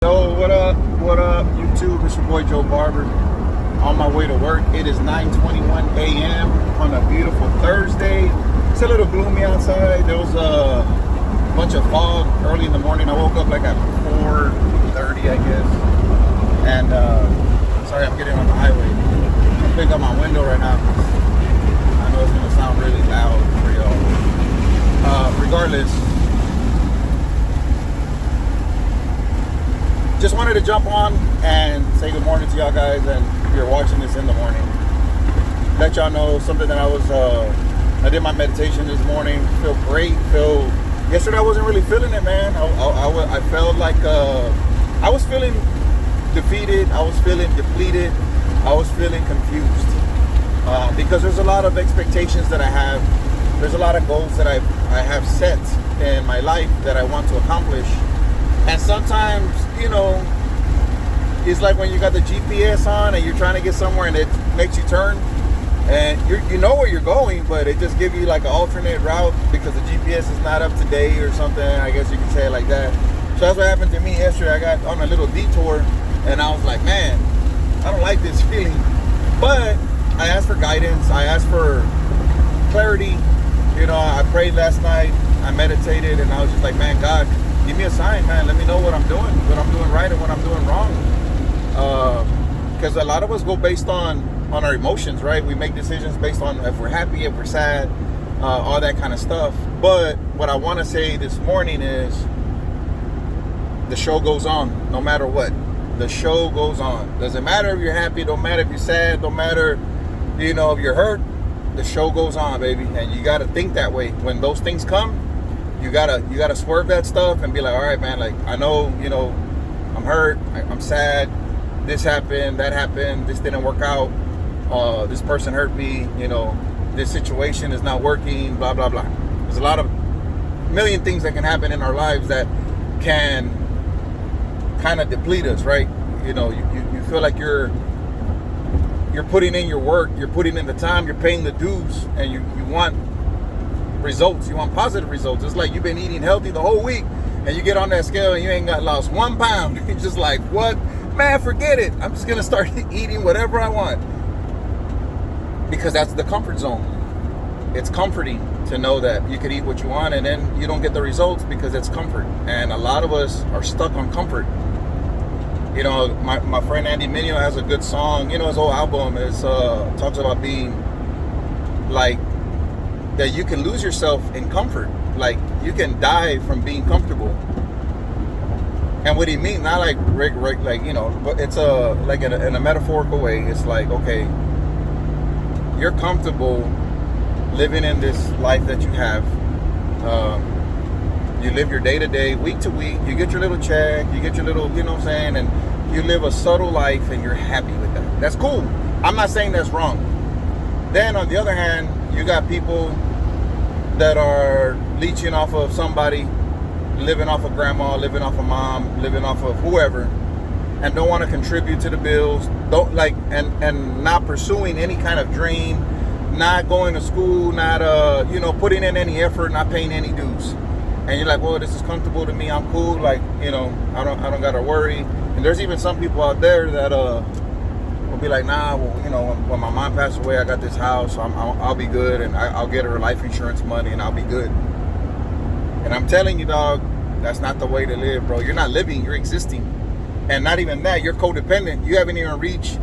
Yo, what up? What up, YouTube? It's your boy Joe Barber. On my way to work. It is 9:21 a.m. on a beautiful Thursday. It's a little gloomy outside. There was a bunch of fog early in the morning. I woke up like at 4:30, I guess. And sorry, I'm getting on the highway. I'm picking up my window right now. I know it's gonna sound really loud for y'all. Regardless. Just wanted to jump on and say good morning to y'all guys, and if you're watching this in the morning, let y'all know something that I did my meditation this morning. Feel great. Yesterday I wasn't really feeling it, man. I felt like I was feeling defeated. I was feeling depleted. I was feeling confused because there's a lot of expectations that I have. There's a lot of goals that I have set in my life that I want to accomplish. And sometimes, it's like when you got the GPS on and you're trying to get somewhere and it makes you turn and you know where you're going, but it just gives you like an alternate route because the GPS is not up to date or something. I guess you can say it like that. So that's what happened to me yesterday. I got on a little detour and I was like, man, I don't like this feeling. But I asked for guidance. I asked for clarity. I prayed last night. I meditated and I was just like, man, God, give me a sign, man. Let me know what I'm doing right and what I'm doing wrong. Because a lot of us go based on our emotions, right? We make decisions based on if we're happy, if we're sad, all that kind of stuff. But what I want to say this morning is the show goes on no matter what. The show goes on. Doesn't matter if you're happy, don't matter if you're sad, don't matter, if you're hurt. The show goes on, baby. And you got to think that way. When those things come, you gotta swerve that stuff and be like, all right, man, like I know, I'm hurt, I'm sad, this happened, that happened, this didn't work out, this person hurt me, this situation is not working, blah blah blah. There's a million things that can happen in our lives that can kind of deplete us, right? You feel like you're putting in your work, you're putting in the time, you're paying the dues, and you want results. You want positive results. It's like you've been eating healthy the whole week and you get on that scale and you ain't lost 1 pound. You're just like, what? Man, forget it. I'm just gonna start eating whatever I want. Because that's the comfort zone. It's comforting to know that you could eat what you want and then you don't get the results because it's comfort. And a lot of us are stuck on comfort. My friend Andy Mineo has a good song. His whole album is talks about being like that you can lose yourself in comfort. Like you can die from being comfortable. And what he means, not like but it's like in a metaphorical way. It's like, okay, you're comfortable living in this life that you have. You live your day to day, week to week. You get your little check, you get your little, and you live a subtle life and you're happy with that. That's cool. I'm not saying that's wrong. Then on the other hand, you got people that are leeching off of somebody, living off of grandma, living off of mom, living off of whoever, and don't want to contribute to the bills, don't like, and not pursuing any kind of dream, not going to school, not putting in any effort, not paying any dues. And you're like, well, this is comfortable to me, I'm cool, like, I don't gotta worry. And there's even some people out there that will be like, nah, well, when my mom passed away, I got this house, so I'll be good, and I'll get her life insurance money, and I'll be good. And I'm telling you, dog, that's not the way to live, bro. You're not living, you're existing. And not even that, you're codependent. You haven't even reached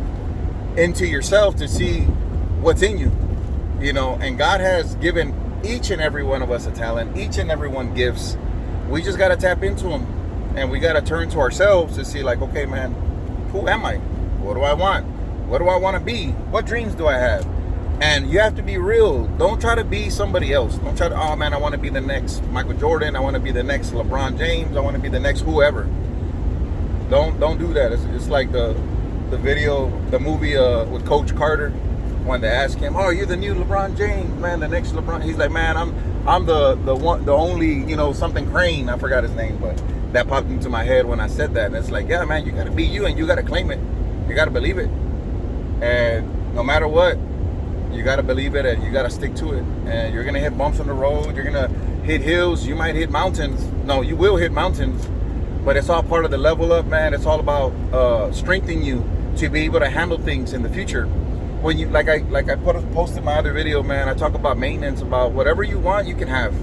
into yourself to see what's in you, And God has given each and every one of us a talent, each and every one gifts. We just got to tap into them, and we got to turn to ourselves to see, like, okay, man, who am I? What do I want? What do I want to be? What dreams do I have? And you have to be real. Don't try to be somebody else. Don't try to, oh man, I want to be the next Michael Jordan. I want to be the next LeBron James. I want to be the next whoever. Don't do that. It's like the movie with Coach Carter, when they ask him, oh, you're the new LeBron James, man, the next LeBron. He's like, man, I'm the only, something Crane. I forgot his name, but that popped into my head when I said that. And it's like, yeah, man, you got to be you and you got to claim it. You got to believe it. And no matter what, you got to believe it and you got to stick to it. And you're going to hit bumps on the road. You're going to hit hills. You might hit mountains. No, you will hit mountains. but it's all part of the level up, man. It's all about strengthening you to be able to handle things in the future. When you posted my other video, man, I talk about maintenance, about whatever you want, you can have.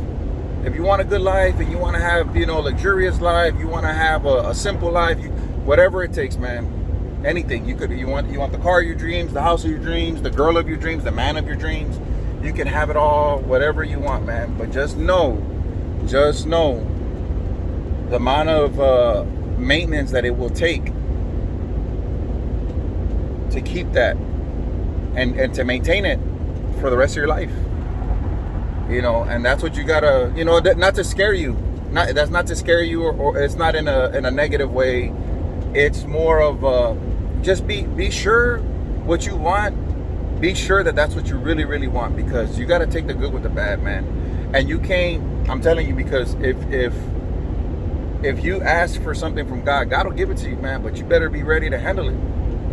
If you want a good life and you want to have, luxurious life, you want to have a simple life, whatever it takes, man. Anything. You want the car of your dreams, the house of your dreams, the girl of your dreams, the man of your dreams. You can have it all, whatever you want, man. But just know the amount of maintenance that it will take to keep that and to maintain it for the rest of your life. And that's what you gotta, not to scare you. That's not to scare you, or it's not in a negative way. It's more of just be sure what you want. Be sure that that's what you really, really want, because you gotta take the good with the bad, man. And you can't. I'm telling you, because if you ask for something from God, God will give it to you, man. But you better be ready to handle it.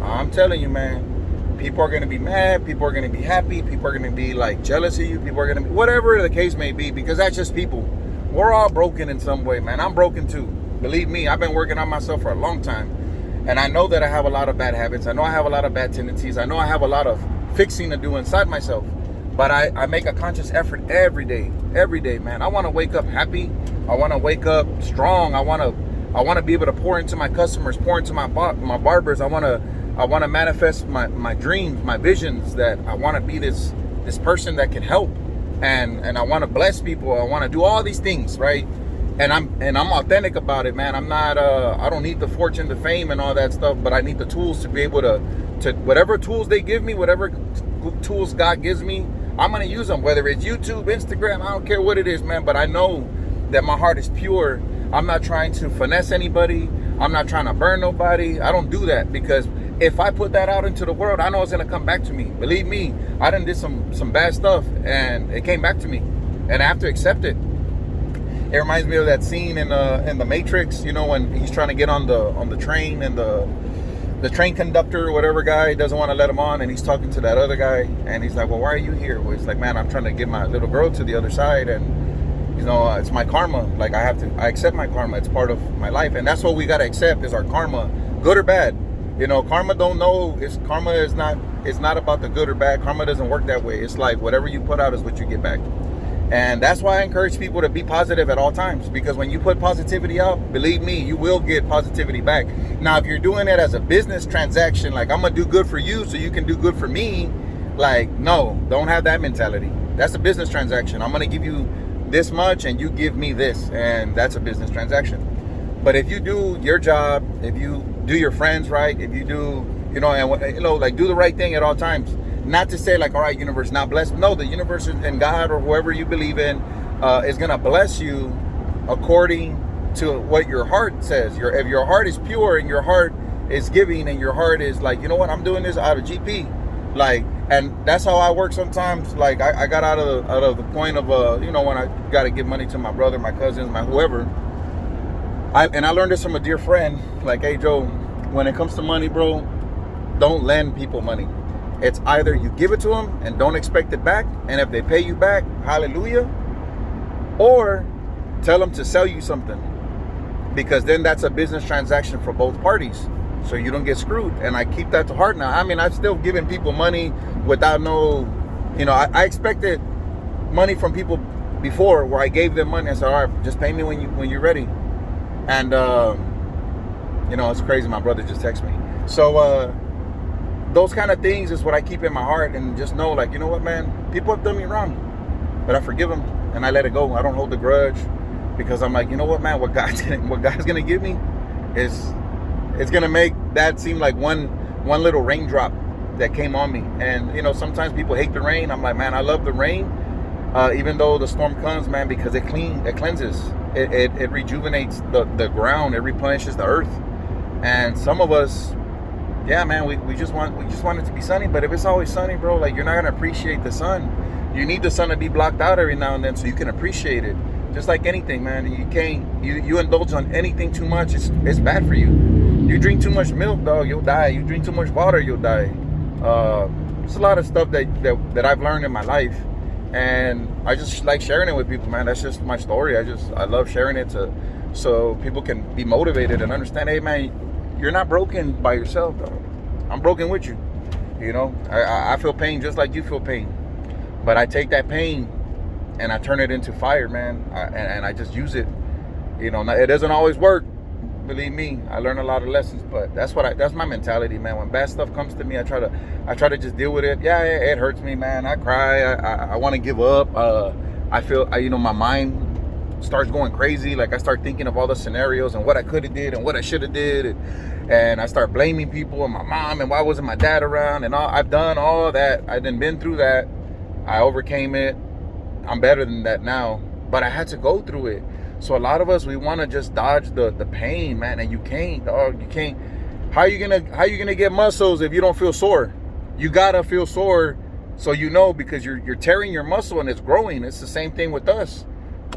I'm telling you, man. People are going to be mad. People are going to be happy. People are going to be like jealous of you. People are going to be, whatever the case may be, because that's just people. We're all broken in some way, man. I'm broken too. Believe me, I've been working on myself for a long time. And I know that I have a lot of bad habits. I know I have a lot of bad tendencies. I know I have a lot of fixing to do inside myself. But I make a conscious effort every day, man. I want to wake up happy. I want to wake up strong. I want to be able to pour into my customers, pour into my barbers. I want to manifest my dreams, my visions, that I want to be this person that can help, and I want to bless people. I want to do all these things, right? And I'm authentic about it, man. I'm not I don't need the fortune, the fame, and all that stuff, but I need the tools to be able to whatever tools they give me, whatever tools God gives me, I'm gonna use them. Whether it's YouTube, Instagram, I don't care what it is, man. But I know that my heart is pure. I'm not trying to finesse anybody. I'm not trying to burn nobody. I don't do that, because if I put that out into the world, I know it's gonna come back to me. Believe me, I done did some bad stuff, and it came back to me, and I have to accept it. It reminds me of that scene in the Matrix, when he's trying to get on the train, and the train conductor or whatever guy doesn't want to let him on, and he's talking to that other guy, and he's like, well, why are you here? Well, he's like, man, I'm trying to get my little girl to the other side, and it's my karma. Like, I accept my karma. It's part of my life, and that's what we gotta accept, is our karma, good or bad. Karma don't know. Karma is not about the good or bad. Karma doesn't work that way. It's like whatever you put out is what you get back. And that's why I encourage people to be positive at all times, because when you put positivity out, believe me, you will get positivity back. Now, if you're doing it as a business transaction, like, I'm gonna do good for you so you can do good for me, like, no, don't have that mentality. That's a business transaction. I'm gonna give you this much and you give me this, and that's a business transaction. But if you do your job, if you do your friends right, if you do, like, do the right thing at all times. Not to say like, all right, universe, now bless. No, the universe and God or whoever you believe in is gonna bless you according to what your heart says. If your heart is pure and your heart is giving and your heart is like, you know what, I'm doing this out of GP, like, and that's how I work sometimes. Like, I got out of the point of when I got to give money to my brother, my cousins, my whoever. I learned this from a dear friend. Like, hey Joe, when it comes to money, bro, don't lend people money. It's either you give it to them and don't expect it back, and if they pay you back, hallelujah, or tell them to sell you something, because then that's a business transaction for both parties, so you don't get screwed. And I keep that to heart now. I mean, I've still given people money without I expected money from people before, where I gave them money. I said, all right, just pay me when you're ready. And it's crazy. My brother just texted me. So those kind of things is what I keep in my heart, and just know, like, you know what, man, people have done me wrong, but I forgive them and I let it go. I don't hold the grudge, because I'm like, you know what, man, what God's gonna give me it's gonna make that seem like one little raindrop that came on me. And sometimes people hate the rain. I'm like, man, I love the rain, even though the storm comes, man, because it cleanses, it rejuvenates the ground, it replenishes the earth. And some of us, yeah, man, we just want it to be sunny. But if it's always sunny, bro, like, you're not gonna appreciate the sun. You need the sun to be blocked out every now and then so you can appreciate it. Just like anything, man. You can't you indulge on anything too much, it's bad for you. You drink too much milk, dog, you'll die. You drink too much water, you'll die. There's a lot of stuff that I've learned in my life, and I just like sharing it with people, man. That's just my story. I love sharing it to so people can be motivated and understand, hey man, you're not broken by yourself, dog. I'm broken with you. You know, I feel pain just like you feel pain, but I take that pain and I turn it into fire, man, and I just use it. You know, it doesn't always work. Believe me, I learned a lot of lessons, but that's my mentality, man. When bad stuff comes to me, I try to just deal with it. Yeah, it hurts me, man. I cry. I want to give up. I feel, my mind starts going crazy. Like I start thinking of all the scenarios and what I could have did and what I should have did, and I start blaming people and my mom and why wasn't my dad around and all. I've done all that. I've been through that. I overcame it. I'm better than that now, but I had to go through it. So a lot of us, we want to just dodge the pain, man, and you can't, dog. You can't. How you gonna get muscles if you don't feel sore? You gotta feel sore, so because you're tearing your muscle and it's growing. It's the same thing with us.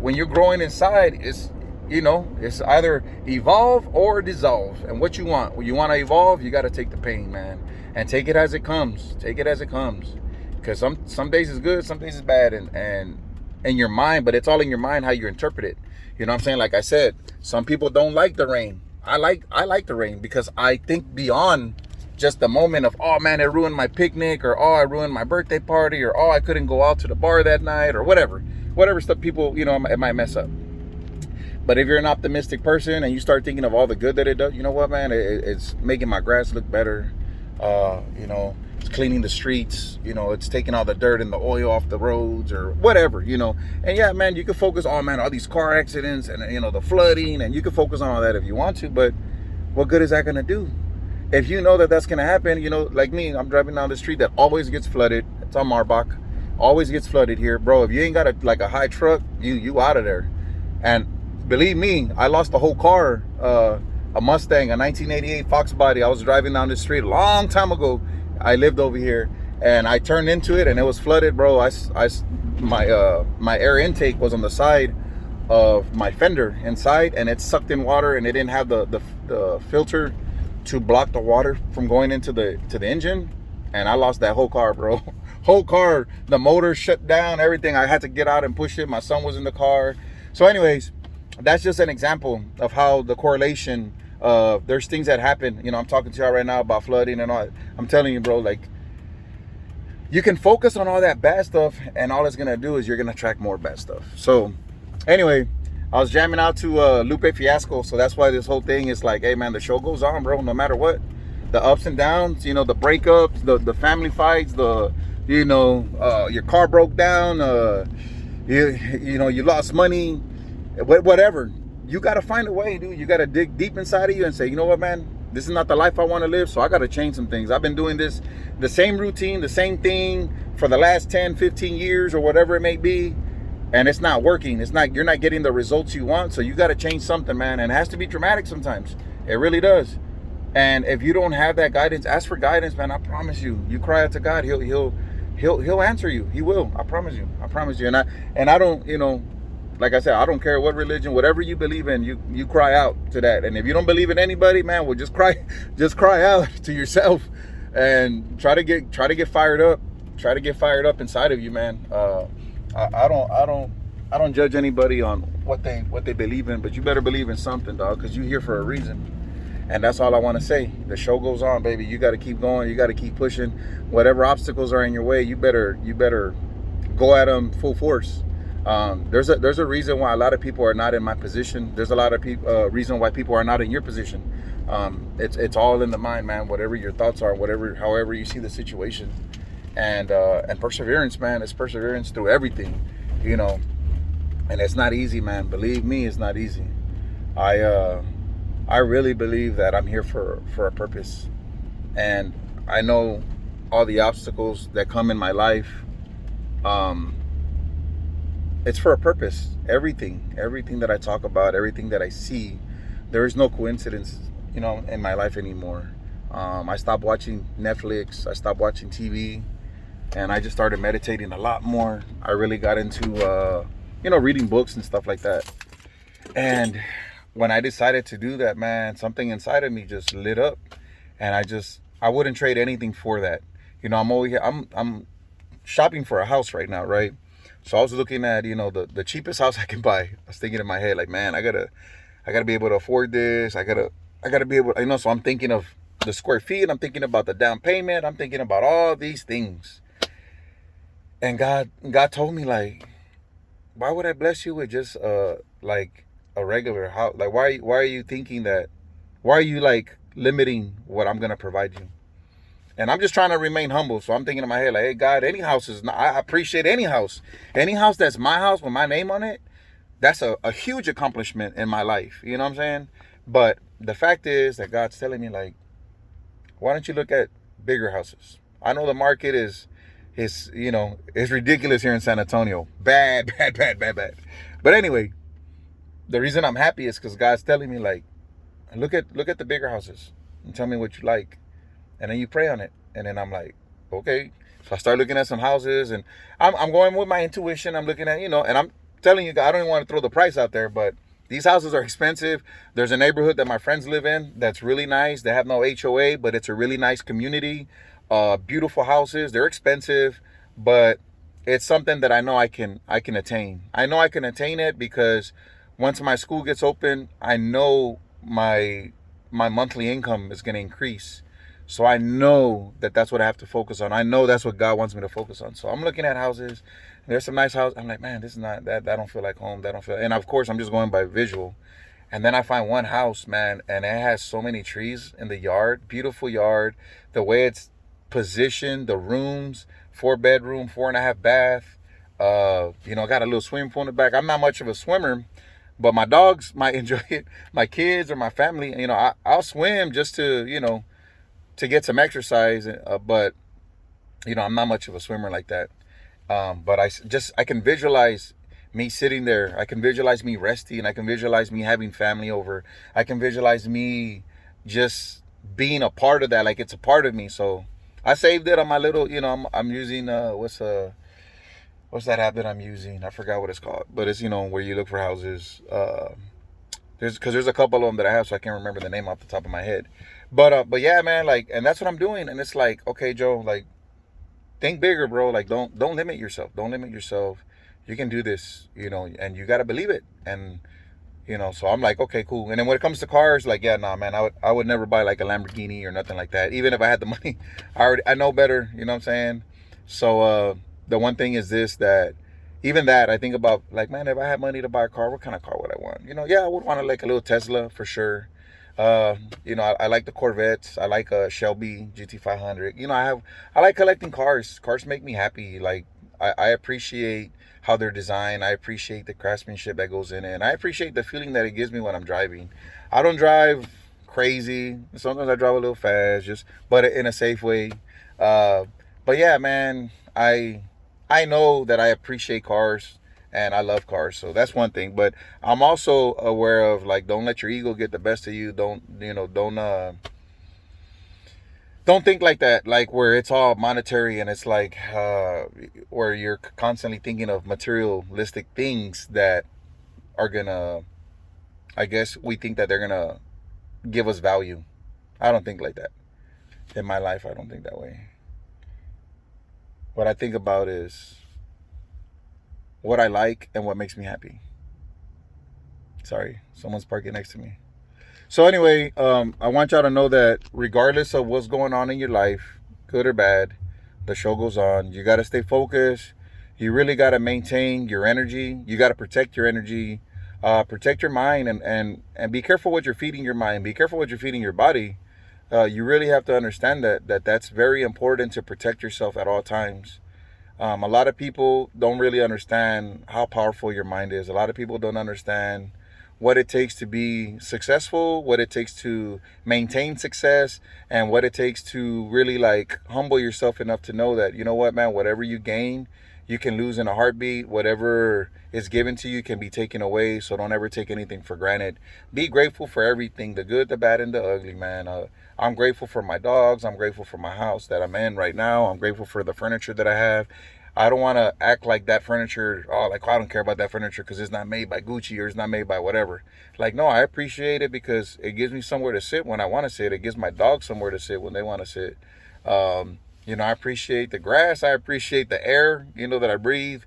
When you're growing inside, it's either evolve or dissolve. And what you want? When you want to evolve, you got to take the pain, man, and take it as it comes. Take it as it comes, because some days is good, some days is bad, and in your mind, but it's all in your mind how you interpret it. You know what I'm saying? Like I said, some people don't like the rain. I like the rain because I think beyond just the moment of, oh man, it ruined my picnic, or oh, I ruined my birthday party, or oh, I couldn't go out to the bar that night, or whatever stuff people, it might mess up. But if you're an optimistic person and you start thinking of all the good that it does, you know what, man, it's making my grass look better. It's cleaning the streets, it's taking all the dirt and the oil off the roads or whatever, and yeah, man, you can focus on, man, all these car accidents and, the flooding, and you can focus on all that if you want to, but what good is that going to do? If you know that that's going to happen, like me, I'm driving down the street that always gets flooded. It's on Marbach, always gets flooded here, bro. If you ain't got a high truck, you out of there. And believe me, I lost the whole car, a Mustang, a 1988 Fox body. I was driving down the street a long time ago. I lived over here, and I turned into it, and it was flooded, bro. My air intake was on the side of my fender inside, and it sucked in water, and it didn't have the filter to block the water from going into the engine, and I lost that whole car, bro. Whole car, the motor shut down, everything. I had to get out and push it. My son was in the car. So anyways, that's just an example of how the correlation of there's things that happen. I'm talking to y'all right now about flooding and all. I'm telling you, bro, like, you can focus on all that bad stuff, and all it's gonna do is you're gonna attract more bad stuff. So anyway, I was jamming out to Lupe Fiasco, so that's why this whole thing is like, hey man, the show goes on, bro, no matter what. The ups and downs, the breakups, the family fights, your car broke down, you lost money, whatever. You got to find a way, dude. You got to dig deep inside of you and say, you know what, man, this is not the life I want to live, so I got to change some things. I've been doing this, the same routine, the same thing for the last 10, 15 years or whatever it may be, and it's not working. You're not getting the results you want, so you got to change something, man, and it has to be dramatic sometimes. It really does. And if you don't have that guidance, ask for guidance, man. I promise you. You cry out to God, he'll answer you. He will. I promise you. And I don't, like I said, I don't care what religion, whatever you believe in, you cry out to that. And if you don't believe in anybody, man, well, just cry out to yourself and try to get fired up. Try to get fired up inside of you, man. I don't judge anybody on what they believe in, but you better believe in something, dog, because you're here for a reason. And that's all I want to say. The show goes on, baby. You got to keep going. You got to keep pushing. Whatever obstacles are in your way, you better go at them full force. There's a reason why a lot of people are not in my position. There's a lot of reason why people are not in your position. It's all in the mind, man. Whatever your thoughts are, however you see the situation, and perseverance, man. It's perseverance through everything, And it's not easy, man. Believe me, it's not easy. I really believe that I'm here for a purpose, and I know all the obstacles that come in my life. It's for a purpose. Everything that I talk about, everything that I see, there is no coincidence, in my life anymore. I stopped watching Netflix. I stopped watching TV, and I just started meditating a lot more. I really got into, reading books and stuff like that. And when I decided to do that, man, something inside of me just lit up, and I wouldn't trade anything for that. I'm shopping for a house right now, right? So I was looking at, the cheapest house I can buy. I was thinking in my head, like, man, I I gotta be able to afford this. I gotta be able, so I'm thinking of the square feet. I'm thinking about the down payment. I'm thinking about all these things. And God told me, like, why would I bless you with just like a regular house? Like, why are you thinking that? Why are you like limiting what I'm gonna provide you? And I'm just trying to remain humble. So I'm thinking in my head, like, hey, God, any house is not, I appreciate any house that's my house with my name on it. That's a huge accomplishment in my life. You know what I'm saying? But the fact is that God's telling me, like, why don't you look at bigger houses? I know the market is ridiculous here in San Antonio. Bad, bad, bad, bad, bad. But anyway, the reason I'm happy is because God's telling me, like, look at the bigger houses and tell me what you like. And then you pray on it. And then I'm like, okay. So I start looking at some houses, and I'm going with my intuition. I'm looking at, and I'm telling you, I don't even want to throw the price out there, but these houses are expensive. There's a neighborhood that my friends live in that's really nice. They have no HOA, but it's a really nice community. Beautiful houses. They're expensive, but it's something that I know I can attain. I know I can attain it because once my school gets open, I know my monthly income is going to increase. So I know that that's what I have to focus on. I know that's what God wants me to focus on. So I'm looking at houses. There's some nice houses. I'm like, man, this is not that. That don't feel like home. That don't feel. And of course, I'm just going by visual. And then I find one house, man, and it has so many trees in the yard. Beautiful yard. The way it's positioned, the rooms, 4 bedroom, 4.5 bath. Got a little swimming pool in the back. I'm not much of a swimmer, but my dogs might enjoy it. My kids or my family, I'll swim just to get some exercise. But I'm not much of a swimmer like that. But I can visualize me sitting there. I can visualize me resting. I can visualize me having family over. I can visualize me just being a part of that. Like, it's a part of me. So I saved it on my little. I'm using what's that app that I'm using? I forgot what it's called, but it's where you look for houses. There's a couple of them that I have, so I can't remember the name off the top of my head. But yeah, man, like, and that's what I'm doing. And it's like, okay, Joe, like, think bigger, bro. Like, don't limit yourself. Don't limit yourself. You can do this, and you gotta believe it. And so I'm like, okay, cool. And then when it comes to cars, like, yeah, nah, man, I would never buy like a Lamborghini or nothing like that. Even if I had the money, I know better. You know what I'm saying? So the one thing is this, that even that I think about, like, man, if I had money to buy a car, what kind of car would I want? Yeah, I would want to like a little Tesla for sure. I like the Corvettes. I like a Shelby GT500. I like collecting cars. Cars make me happy. Like, I appreciate how they're designed. I appreciate the craftsmanship that goes in it. And I appreciate the feeling that it gives me when I'm driving. I don't drive crazy. Sometimes I drive a little fast, but in a safe way. But yeah, man, I know that I appreciate cars and I love cars. So that's one thing. But I'm also aware of, like, don't let your ego get the best of you. Don't think like that, like, where it's all monetary and it's like where you're constantly thinking of materialistic things that are gonna, I guess we think that they're gonna give us value. I don't think like that. In my life, I don't think that way. What I think about is what I like and what makes me happy. Sorry, someone's parking next to me. So anyway, I want y'all to know that regardless of what's going on in your life, good or bad, the show goes on. You got to stay focused. You really got to maintain your energy. You got to protect your energy, protect your mind, and be careful what you're feeding your mind. Be careful what you're feeding your body. You really have to understand that's very important to protect yourself at all times. A lot of people don't really understand how powerful your mind is. A lot of people don't understand what it takes to be successful, what it takes to maintain success, and what it takes to really, like, humble yourself enough to know that, you know what, man, whatever you gain, you can lose in a heartbeat. Whatever is given to you can be taken away. So don't ever take anything for granted. Be grateful for everything, the good, the bad, and the ugly, man. I'm grateful for my dogs. I'm grateful for my house that I'm in right now. I'm grateful for the furniture that I have. I don't want to act like that furniture, like, I don't care about that furniture because it's not made by Gucci or it's not made by whatever. Like, no, I appreciate it because it gives me somewhere to sit when I want to sit. It gives my dog somewhere to sit when they want to sit. I appreciate the grass. I appreciate the air, that I breathe.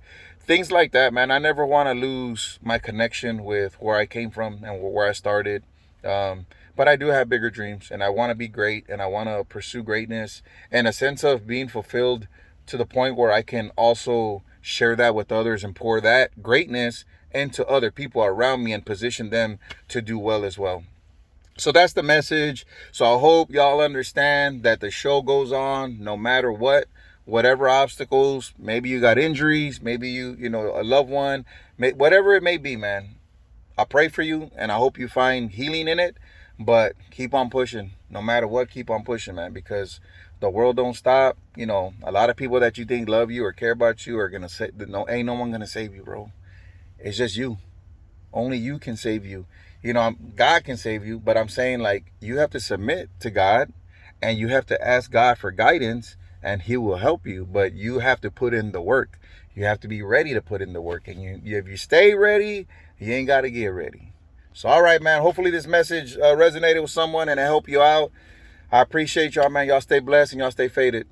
things like that, man. I never want to lose my connection with where I came from and where I started. Um, but I do have bigger dreams, and I want to be great, and I want to pursue greatness and a sense of being fulfilled to the point where I can also share that with others and pour that greatness into other people around me and position them to do well as well. So that's the message. So I hope y'all understand that the show goes on no matter what, whatever obstacles. Maybe you got injuries, maybe you know, a loved one, whatever it may be, man. I pray for you and I hope you find healing in it. But keep on pushing. No matter what, keep on pushing, man, because the world don't stop. You know, a lot of people that you think love you or care about you are gonna say, no, ain't no one gonna save you, bro. It's just you. Only you can save you. You know, God can save you, but I'm saying, like, you have to submit to God and you have to ask God for guidance and he will help you, but you have to put in the work. You have to be ready to put in the work, and if you stay ready, you ain't got to get ready. So, all right, man, hopefully this message resonated with someone and it helped you out. I appreciate y'all, man. Y'all stay blessed and y'all stay faded.